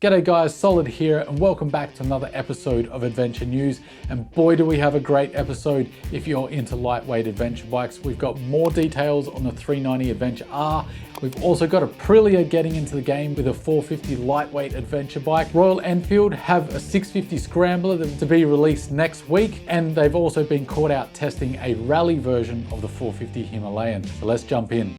G'day guys, Solid here and welcome back to another episode of Adventure News. And boy do we have a great episode if you're into lightweight adventure bikes. We've got more details on the 390 Adventure R. We've also got Aprilia getting into the game with a 450 lightweight adventure bike. Royal Enfield have a 650 Scrambler to be released next week. And they've also been caught out testing a rally version of the 450 Himalayan. So let's jump in.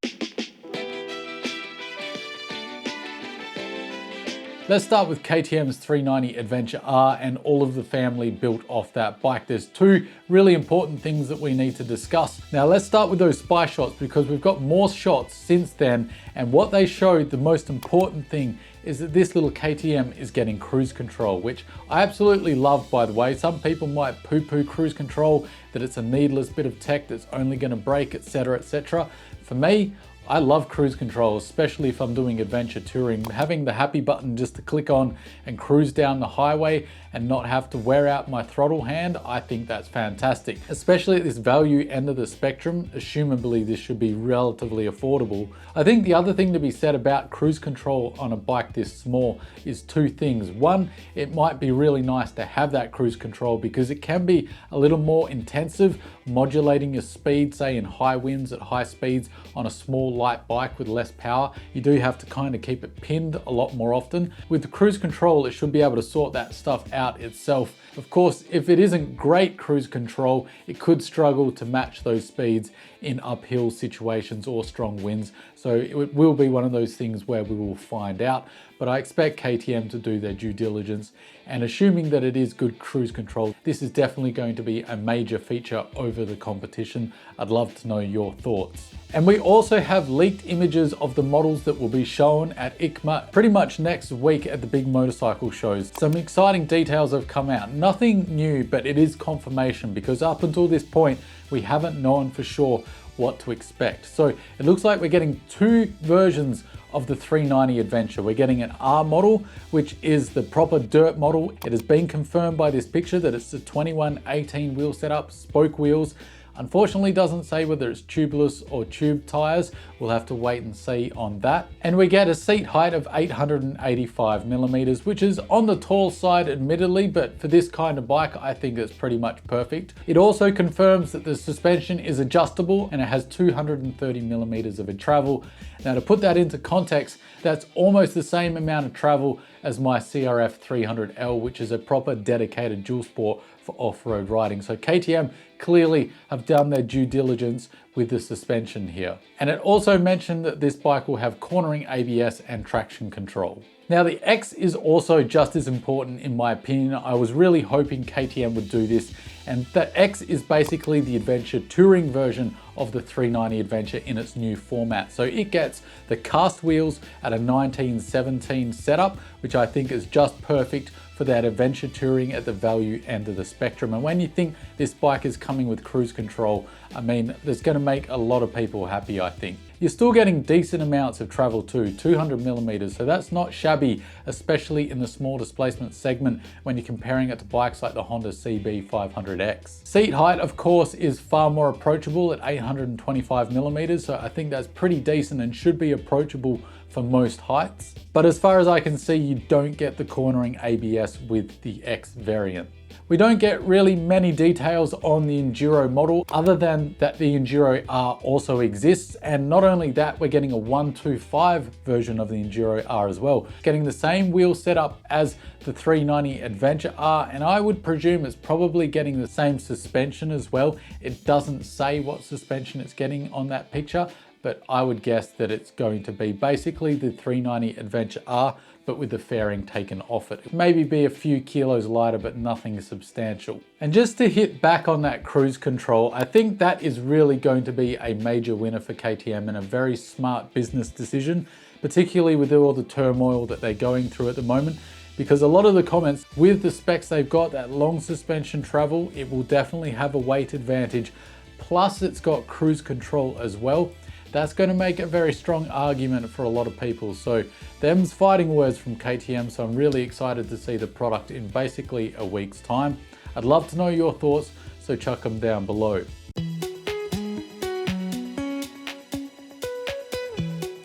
Let's start with KTM's 390 Adventure R and all of the family built off that bike. There's two really important things that we need to discuss. Now let's start with those spy shots because we've got more shots since then, and what they showed, the most important thing is that this little KTM is getting cruise control, which I absolutely love, by the way. Some people might poo-poo cruise control, that it's a needless bit of tech that's only going to break, etc, etc. For me, I love cruise control, especially if I'm doing adventure touring. Having the happy button just to click on and cruise down the highway and not have to wear out my throttle hand, I think that's fantastic. Especially at this value end of the spectrum, assumably this should be relatively affordable. I think the other thing to be said about cruise control on a bike this small is two things. One, it might be really nice to have that cruise control because it can be a little more intensive, modulating your speed, say in high winds at high speeds on a small light bike with less power. You do have to kind of keep it pinned a lot more often. With the cruise control, it should be able to sort that stuff out itself. Of course, if it isn't great cruise control, it could struggle to match those speeds in uphill situations or strong winds. So it will be one of those things where we will find out, but I expect KTM to do their due diligence, and assuming that it is good cruise control, this is definitely going to be a major feature over the competition. I'd love to know your thoughts. And we also have leaked images of the models that will be shown at ICMA pretty much next week at the big motorcycle shows. Some exciting details have come out. Nothing new, but it is confirmation because up until this point, we haven't known for sure what to expect. So it looks like we're getting two versions of the 390 Adventure. We're getting an R model, which is the proper dirt model. It has been confirmed by this picture that it's the 21/18 wheel setup, spoke wheels. Unfortunately, doesn't say whether it's tubeless or tube tires. We'll have to wait and see on that. And we get a seat height of 885 millimeters, which is on the tall side admittedly, but for this kind of bike, I think it's pretty much perfect. It also confirms that the suspension is adjustable and it has 230 millimeters of travel. Now to put that into context, that's almost the same amount of travel as my CRF 300L, which is a proper dedicated dual sport for off-road riding. So KTM clearly have done their due diligence with the suspension here. And it also mentioned that this bike will have cornering ABS and traction control. Now the X is also just as important in my opinion. I was really hoping KTM would do this, and the X is basically the adventure touring version of the 390 Adventure in its new format. So it gets the cast wheels at a 1917 setup, which I think is just perfect for that adventure touring at the value end of the spectrum. And when you think this bike is coming with cruise control, I mean, that's going to make a lot of people happy, I think. You're still getting decent amounts of travel too, 200 millimeters, so that's not shabby, especially in the small displacement segment when you're comparing it to bikes like the Honda CB500X. Seat height, of course, is far more approachable at 825 millimeters, so I think that's pretty decent and should be approachable for most heights. But as far as I can see, you don't get the cornering ABS with the X variant. We don't get really many details on the Enduro model other than that the Enduro R also exists, and not only that, we're getting a 125 version of the Enduro R as well, getting the same wheel setup as the 390 Adventure R, and I would presume it's probably getting the same suspension as well. It doesn't say what suspension it's getting on that picture, but I would guess that it's going to be basically the 390 Adventure R, but with the fairing taken off it. Maybe be a few kilos lighter, but nothing substantial. And just to hit back on that cruise control, I think that is really going to be a major winner for KTM and a very smart business decision, particularly with all the turmoil that they're going through at the moment. Because a lot of the comments with the specs they've got, that long suspension travel, it will definitely have a weight advantage. Plus it's got cruise control as well. That's going to make a very strong argument for a lot of people. So them's fighting words from KTM, so I'm really excited to see the product in basically a week's time. I'd love to know your thoughts, so chuck them down below.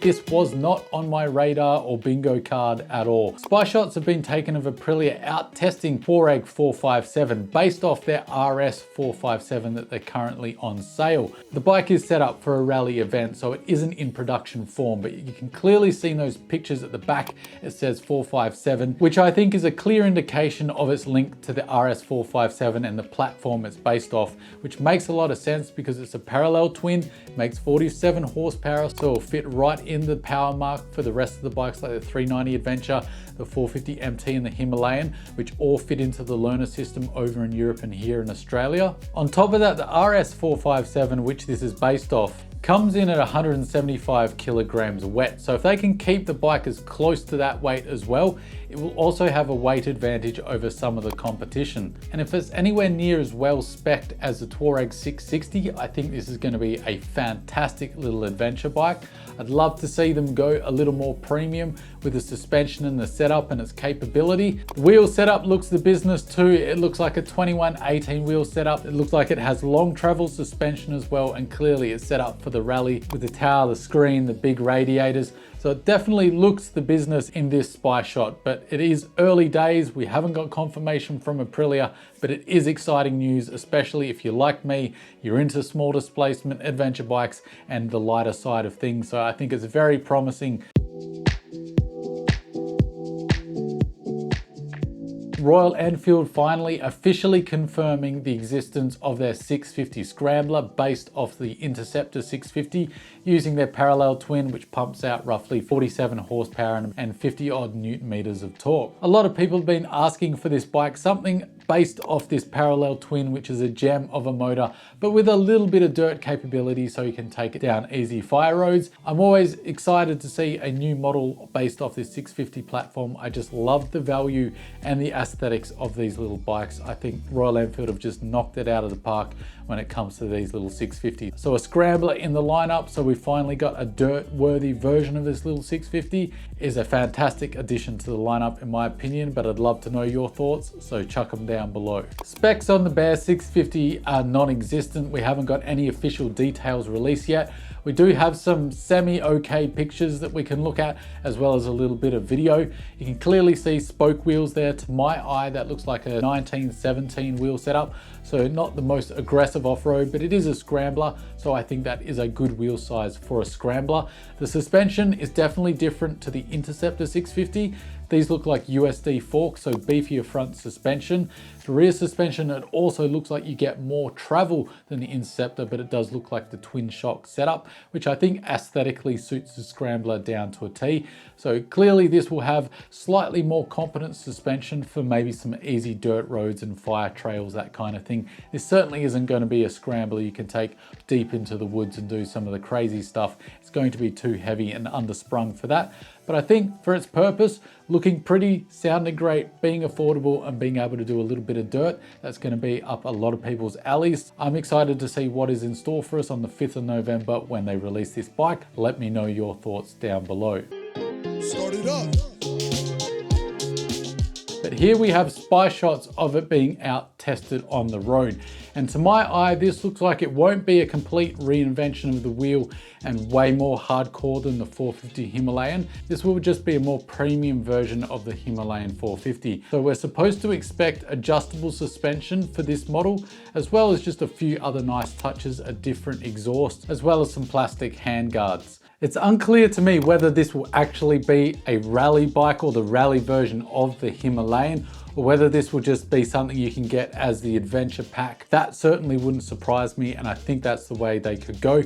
this was not on my radar or bingo card at all. Spy shots have been taken of Aprilia out testing Tuareg 457 based off their RS 457 that they're currently on sale. The bike is set up for a rally event, so it isn't in production form, but you can clearly see in those pictures at the back, it says 457, which I think is a clear indication of its link to the RS 457 and the platform it's based off, which makes a lot of sense because it's a parallel twin, makes 47 horsepower, so it'll fit right in the power mark for the rest of the bikes like the 390 Adventure, the 450 MT and the Himalayan, which all fit into the learner system over in Europe and here in Australia. On top of that, the RS 457, which this is based off, comes in at 175 kilograms wet. So if they can keep the bike as close to that weight as well, it will also have a weight advantage over some of the competition. And if it's anywhere near as well spec'd as the Tuareg 660, I think this is going to be a fantastic little adventure bike. I'd love to see them go a little more premium with the suspension and the setup and its capability. The wheel setup looks the business too. It looks like a 21/18 wheel setup. It looks like it has long travel suspension as well, and clearly it's set up for the rally with the tower, the screen, the big radiators. So it definitely looks the business in this spy shot, but it is early days. We haven't got confirmation from Aprilia, but it is exciting news, especially if you're like me, you're into small displacement adventure bikes and the lighter side of things. So I think it's very promising. Royal Enfield finally officially confirming the existence of their 650 Scrambler based off the Interceptor 650 using their parallel twin, which pumps out roughly 47 horsepower and 50 odd newton meters of torque. A lot of people have been asking for this bike, something based off this parallel twin, which is a gem of a motor, but with a little bit of dirt capability so you can take it down easy fire roads. I'm always excited to see a new model based off this 650 platform. I just love the value and the aesthetics of these little bikes. I think Royal Enfield have just knocked it out of the park when it comes to these little 650s. So a Scrambler in the lineup, so we finally got a dirt-worthy version of this little 650, is a fantastic addition to the lineup in my opinion, but I'd love to know your thoughts, so chuck them down below. Specs on the Bear 650 are non-existent. We haven't got any official details released yet. We do have some semi-okay pictures that we can look at, as well as a little bit of video. You can clearly see spoke wheels there. To my eye, that looks like a 1917 wheel setup. So not the most aggressive off-road, but it is a Scrambler. So I think that is a good wheel size for a Scrambler. The suspension is definitely different to the Interceptor 650. These look like USD forks, so beefier front suspension. The rear suspension, it also looks like you get more travel than the Interceptor, but it does look like the twin shock setup, which I think aesthetically suits the Scrambler down to a T. So clearly this will have slightly more competent suspension for maybe some easy dirt roads and fire trails, that kind of thing. This certainly isn't going to be a Scrambler you can take deep into the woods and do some of the crazy stuff. It's going to be too heavy and undersprung for that. But I think for its purpose, looking pretty, sounding great, being affordable and being able to do a little bit of dirt, that's going to be up a lot of people's alleys. I'm excited to see what is in store for us on the 5th of November when they release this bike. Let me know your thoughts down below. Start it up. But here we have spy shots of it being out tested on the road. And to my eye, this looks like it won't be a complete reinvention of the wheel and way more hardcore than the 450 Himalayan. This will just be a more premium version of the Himalayan 450. So we're supposed to expect adjustable suspension for this model, as well as just a few other nice touches, a different exhaust, as well as some plastic handguards. It's unclear to me whether this will actually be a rally bike or the rally version of the Himalayan, or whether this will just be something you can get as the adventure pack. That certainly wouldn't surprise me, and I think that's the way they could go,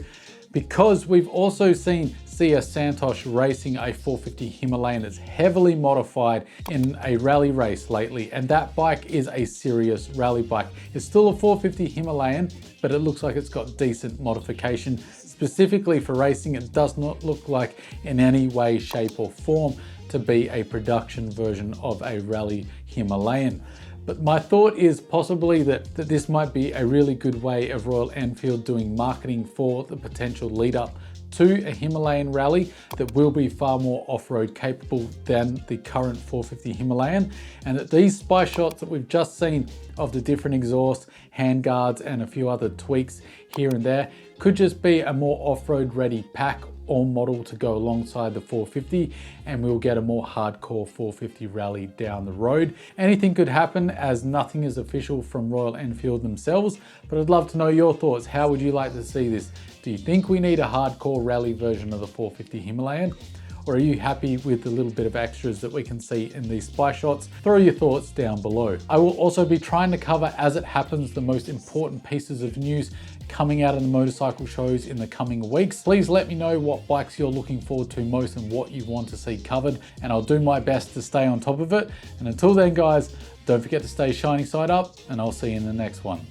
because we've also seen CS Santosh racing a 450 Himalayan that's heavily modified in a rally race lately, and that bike is a serious rally bike. It's still a 450 Himalayan, but it looks like it's got decent modification. Specifically for racing, it does not look like in any way, shape or form to be a production version of a rally Himalayan. But my thought is possibly that this might be a really good way of Royal Enfield doing marketing for the potential lead up to a Himalayan rally that will be far more off-road capable than the current 450 Himalayan, and that these spy shots that we've just seen of the different exhaust, handguards and a few other tweaks here and there could just be a more off-road ready pack, all model to go alongside the 450, and we'll get a more hardcore 450 rally down the road. Anything could happen as nothing is official from Royal Enfield themselves, but I'd love to know your thoughts. How would you like to see this? Do you think we need a hardcore rally version of the 450 Himalayan? Or are you happy with the little bit of extras that we can see in these spy shots? Throw your thoughts down below. I will also be trying to cover, as it happens, the most important pieces of news coming out of the motorcycle shows in the coming weeks. Please let me know what bikes you're looking forward to most and what you want to see covered, and I'll do my best to stay on top of it. And until then, guys, don't forget to stay shiny side up, and I'll see you in the next one.